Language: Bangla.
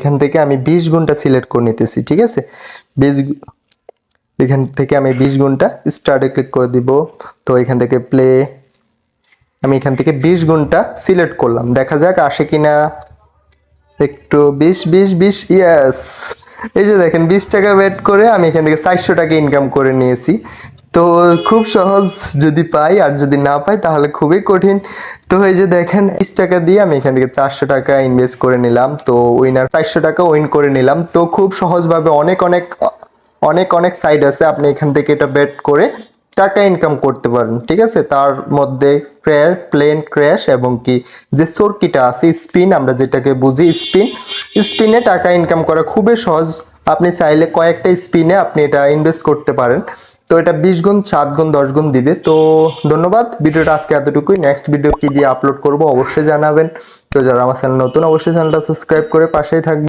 এখান থেকে আমি 20 গুণটা সিলেক্ট করে নিতেছি, ঠিক আছে। এখান থেকে আমি 20 গুণটা স্টার্টে ক্লিক করে দিব। তো এখান থেকে প্লে, আমি এখান থেকে 20 গুণটা সিলেক্ট করলাম, দেখা যাক আসে কিনা। একটু 20 ইয়েস, এই যে দেখেন 20 টাকা ওয়েট করে আমি এখান থেকে 400 টাকা ইনকাম করে নিয়েছি। তো খুব সহজ যদি পাই, আর যদি না পাই তাহলে খুবই কঠিন। তো এই যে দেখেন 20 টাকা দিয়ে আমি এখান থেকে 400 টাকা ইনভেস্ট করে নিলাম। তো উইনার 400 টাকা উইন করে নিলাম। তো খুব সহজভাবে অনেক অনেক অনেক অনেক সাইট আছে, আপনি এখান থেকে এটা বেট করে টাকা ইনকাম করতে পারেন, ঠিক আছে। তার মধ্যে প্লেন ক্র্যাশ এবং কি যে চরকিটা আছে স্পিন, আমরা যেটাকে বুঝি স্পিনে টাকা ইনকাম করা খুবই সহজ। আপনি চাইলে কয়েকটা স্পিনে আপনি এটা ইনভেস্ট করতে পারেন। তো এটা 20 গুণ, 7 গুণ, 10 গুণ দিবে। তো ধন্যবাদ, ভিডিওটা আজকে এতটুকুই। নেক্সট ভিডিও কি দিয়ে আপলোড করব অবশ্যই জানাবেন। তো যারা আমার চ্যানেল নতুন, অবশ্যই চ্যানেলটা সাবস্ক্রাইব করে পাশেই থাকবেন।